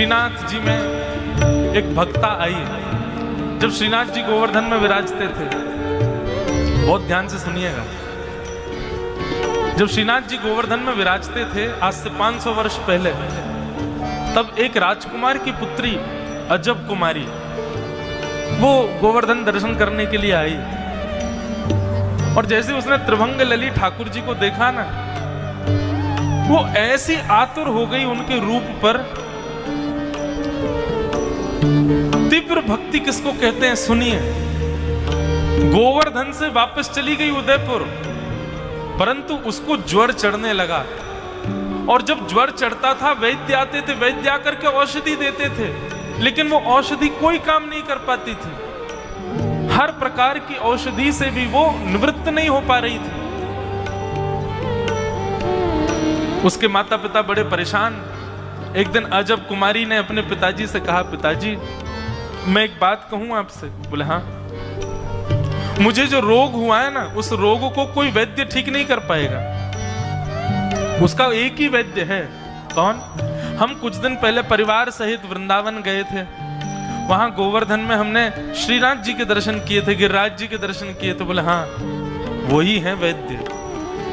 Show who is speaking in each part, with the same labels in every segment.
Speaker 1: श्रीनाथ जी में एक भक्ता आई। जब श्रीनाथ जी गोवर्धन में विराजते थे, बहुत ध्यान से सुनिएगा, जब श्रीनाथ जी गोवर्धन में विराजते थे आज से 500 वर्ष पहले, तब एक राजकुमार की पुत्री अजब कुमारी वो गोवर्धन दर्शन करने के लिए आई। और जैसे उसने त्रिभंग लली ठाकुर जी को देखा ना, वो ऐसी आतुर हो गई उनके रूप पर। तीव्र भक्ति किसको कहते हैं सुनिए। गोवर्धन से वापस चली गई उदयपुर, परंतु उसको ज्वर चढ़ने लगा। और जब ज्वर चढ़ता था, वैद्य आते थे, वैद्य आकर के औषधि देते थे, लेकिन वो औषधि कोई काम नहीं कर पाती थी। हर प्रकार की औषधि से भी वो निवृत्त नहीं हो पा रही थी। उसके माता पिता बड़े परेशान। एक दिन अजब कुमारी ने अपने पिताजी से कहा, पिताजी मैं एक बात कहूं आपसे। बोले हाँ। मुझे जो रोग हुआ है ना, उस रोग को कोई वैद्य ठीक नहीं कर पाएगा। उसका एक ही वैद्य है। कौन? हम कुछ दिन पहले परिवार सहित वृंदावन गए थे। वहां गोवर्धन में हमने श्रीनाथ जी के दर्शन किए थे, गिरिराज जी के दर्शन किए थे। बोले हाँ, वही है वैद्य।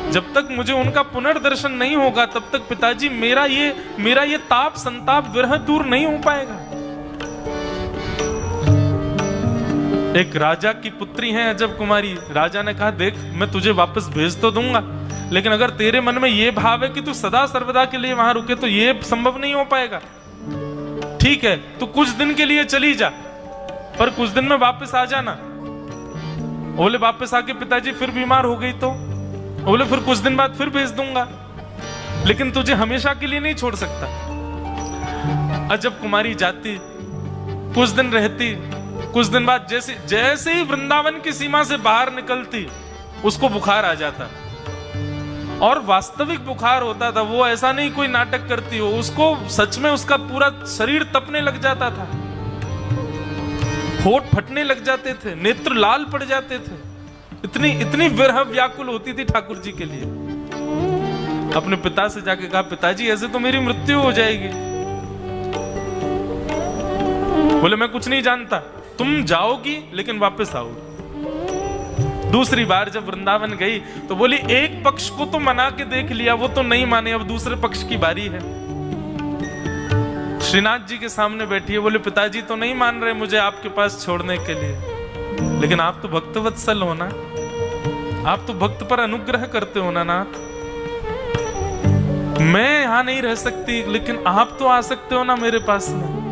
Speaker 1: जब तक मुझे उनका पुनर्दर्शन नहीं होगा, तब तक पिताजी मेरा ये ताप संताप विरह दूर नहीं हो पाएगा। एक राजा की पुत्री है अजब कुमारी। राजा ने कहा, देख मैं तुझे वापस भेज तो दूंगा, लेकिन अगर तेरे मन में ये भाव है कि तू सदा सर्वदा के लिए वहां रुके, तो ये संभव नहीं हो पाएगा। ठीक है, तू कुछ दिन के लिए चली जा, पर कुछ दिन में वापस आ जाना। बोले वापस आके पिताजी फिर बीमार हो गई तो? बोले फिर कुछ दिन बाद फिर भेज दूंगा, लेकिन तुझे हमेशा के लिए नहीं छोड़ सकता। अजब कुमारी जाती, कुछ दिन रहती, कुछ दिन बाद जैसे ही वृंदावन की सीमा से बाहर निकलती, उसको बुखार आ जाता। और वास्तविक बुखार होता था, वो ऐसा नहीं कोई नाटक करती हो, उसको सच में उसका पूरा शरीर तपने लग जाता था, होठ फटने लग जाते थे, नेत्र लाल पड़ जाते थे। इतनी विरह व्याकुल होती थी ठाकुर जी के लिए। अपने पिता से जाके कहा, पिताजी ऐसे तो मेरी मृत्यु हो जाएगी। बोले मैं कुछ नहीं जानता, तुम जाओगी लेकिन वापस आओगी। दूसरी बार जब वृंदावन गई तो बोली, एक पक्ष को तो मना के देख लिया, वो तो नहीं माने, अब दूसरे पक्ष की बारी है। श्रीनाथ जी के सामने बैठी है। बोले पिताजी तो नहीं मान रहे मुझे आपके पास छोड़ने के लिए, लेकिन आप तो भक्तवत्सल हो ना, आप तो भक्त पर अनुग्रह करते हो ना नाथ। मैं यहां नहीं रह सकती, लेकिन आप तो आ सकते हो ना मेरे पास में।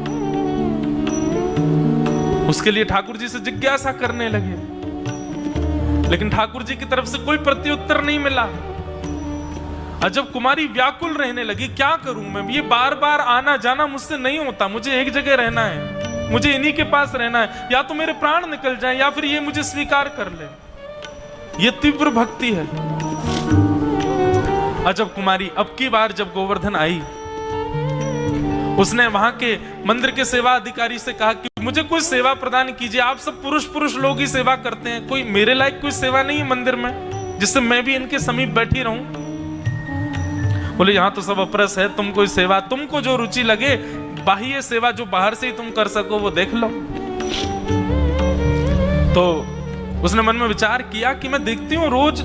Speaker 1: उसके लिए ठाकुर जी से जिज्ञासा करने लगे, लेकिन ठाकुर जी की तरफ से कोई प्रत्युत्तर नहीं मिला। अजब कुमारी व्याकुल रहने लगी, क्या करूं मैं, ये बार बार आना जाना मुझसे नहीं होता, मुझे एक जगह रहना है, मुझे इन्हीं के पास रहना है, या तो मेरे प्राण निकल जाएं या फिर ये मुझे स्वीकार कर ले। ये तीव्र भक्ति है। अजब कुमारी अब की बार जब गोवर्धन आई, उसने वहां के मंदिर के सेवा अधिकारी से कहा कि मुझे कोई सेवा प्रदान कीजिए, आप सब पुरुष लोग ही सेवा करते हैं, कोई मेरे लायक कोई सेवा नहीं है मंदिर में जिससे मैं भी इनके समीप बैठी रहूं। बोले यहां तो सब अपरस है, तुम कोई सेवा, तुमको जो रुचि लगे, बाह्य सेवा जो बाहर से ही तुम कर सको वो देख लो। तो उसने मन में विचार किया कि मैं देखती हूं रोज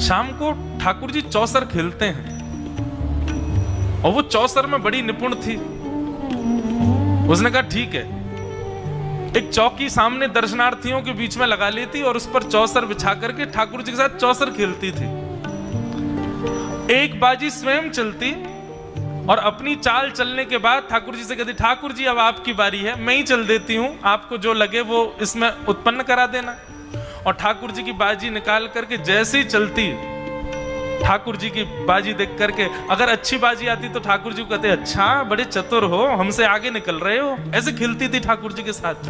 Speaker 1: शाम को ठाकुर जी चौसर खेलते हैं, और वो चौसर में बड़ी निपुण थी। उसने कहा ठीक है, एक चौकी सामने दर्शनार्थियों के बीच में लगा लेती और उस पर चौसर बिछा करके ठाकुर जी के साथ चौसर खेलती थी। एक बाजी स्वयं चलती और अपनी चाल चलने के बाद ठाकुर जी से कहती, ठाकुर जी अब आपकी बारी है, मैं ही चल देती हूं, आपको जो लगे वो इसमें उत्पन्न करा देना। और ठाकुर जी की बाजी निकाल करके जैसे ही चलती, ठाकुर जी की बाजी देख करके अगर अच्छी बाजी आती तो ठाकुर जी को कहते, अच्छा बड़े चतुर हो, हमसे आगे निकल रहे हो। ऐसे खेलती थी ठाकुर जी के साथ।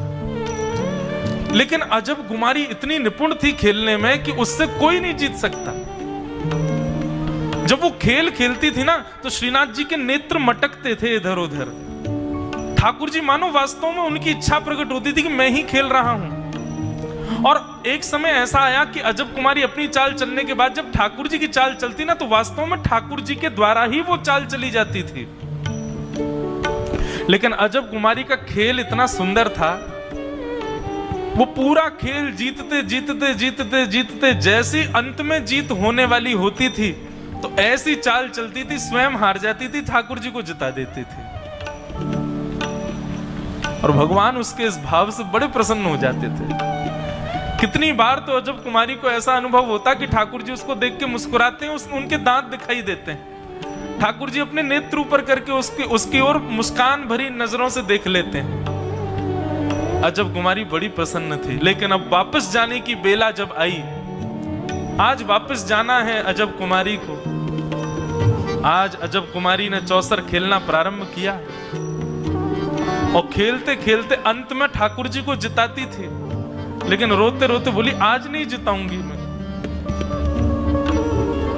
Speaker 1: लेकिन अजब कुमारी इतनी निपुण थी खेलने में कि उससे कोई नहीं जीत सकता। जब वो खेल खेलती थी ना, तो श्रीनाथ जी के नेत्र मटकते थे इधर उधर। ठाकुर जी मानो वास्तव में उनकी इच्छा प्रकट होती थी कि मैं ही खेल रहा हूं। और एक समय ऐसा आया कि अजब कुमारी अपनी चाल चलने के बाद जब ठाकुर जी की चाल चलती ना, तो वास्तव में ठाकुर जी के द्वारा ही वो चाल चली जाती थी। लेकिन अजब कुमारी का खेल इतना सुंदर था, वो पूरा खेल जीतते जीतते जीतते जीतते जैसी अंत में जीत होने वाली होती थी तो ऐसी चाल चलती थी, स्वयं हार जाती थी, ठाकुर जी को जिता देती थी। और भगवान उसके इस भाव से बड़े प्रसन्न हो जाते थे। कितनी बार तो अजब कुमारी को ऐसा अनुभव होता कि ठाकुर जी उसको देख के मुस्कुराते हैं, उनके दांत दिखाई देते हैं। ठाकुर जी अपने नेत्र ऊपर करके उसकी ओर मुस्कान भरी नजरों से देख लेते हैं। अजब कुमारी बड़ी प्रसन्न थी। लेकिन अब वापस जाने की बेला जब आई, आज वापस जाना है अजब कुमारी को। आज अजब कुमारी ने चौसर खेलना प्रारंभ किया और खेलते खेलते अंत में ठाकुर जी को जिताती थी, लेकिन रोते रोते बोली आज नहीं जिताऊंगी मैं।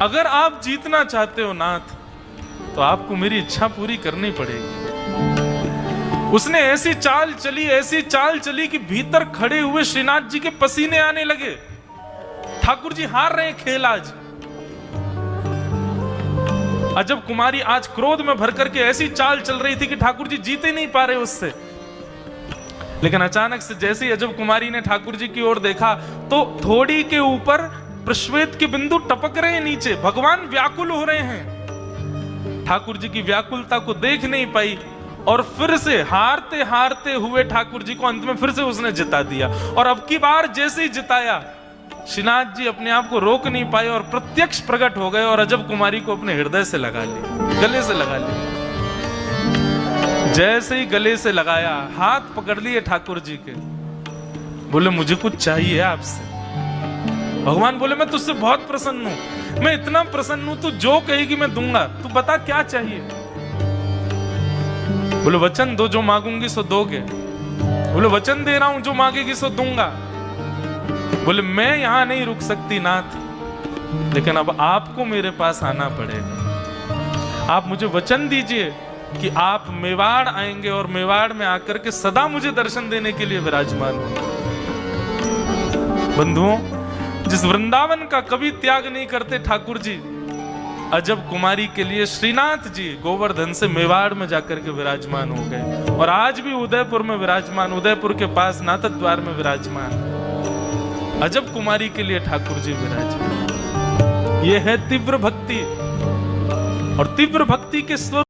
Speaker 1: अगर आप जीतना चाहते हो नाथ तो आपको मेरी इच्छा पूरी करनी पड़ेगी। उसने ऐसी चाल चली कि भीतर खड़े हुए श्रीनाथ जी के पसीने आने लगे। ठाकुर जी हार रहे हैं खेल आज। अजब कुमारी आज क्रोध में भर करके ऐसी चाल चल रही थी कि ठाकुर जी जीते नहीं पा रहे उससे। लेकिन अचानक से जैसे ही अजब कुमारी ने ठाकुर जी की ओर देखा तो थोड़ी के ऊपर प्रश्वेत के बिंदु टपक रहे हैं नीचे। भगवान व्याकुल हो रहे हैं। ठाकुर जी की व्याकुलता को देख नहीं पाई और फिर से हारते हारते हुए ठाकुर जी को अंत में फिर से उसने जिता दिया। और अब की बार जैसे ही जिताया, श्रीनाथ जी अपने आप को रोक नहीं पाए और प्रत्यक्ष प्रकट हो गए और अजब कुमारी को अपने हृदय से लगा लिया, गले से लगा लिया। जैसे ही गले से लगाया, हाथ पकड़ लिए ठाकुर जी के, बोले मुझे कुछ चाहिए आपसे। भगवान बोले मैं तुझसे बहुत प्रसन्न हूं, मैं इतना प्रसन्न हूं, तू जो कहेगी मैं दूंगा, तू बता क्या चाहिए। बोले वचन दो, जो मांगूंगी सो दोगे। बोले वचन दे रहा हूं, जो मांगेगी सो दूंगा। बोले मैं यहां नहीं रुक सकती नाथ, लेकिन अब आपको मेरे पास आना पड़ेगा। आप मुझे वचन दीजिए कि आप मेवाड़ आएंगे और मेवाड़ में आकर के सदा मुझे दर्शन देने के लिए विराजमान होंगे। बंधुओं, जिस वृंदावन का कभी त्याग नहीं करते ठाकुर जी, अजब कुमारी के लिए श्रीनाथ जी गोवर्धन से मेवाड़ में जाकर के विराजमान हो गए और आज भी उदयपुर में विराजमान, उदयपुर के पास नाथद्वार में विराजमान। अजब कुमारी के लिए ठाकुर जी विराजमान। यह है तीव्र भक्ति, और तीव्र भक्ति के स्वरूप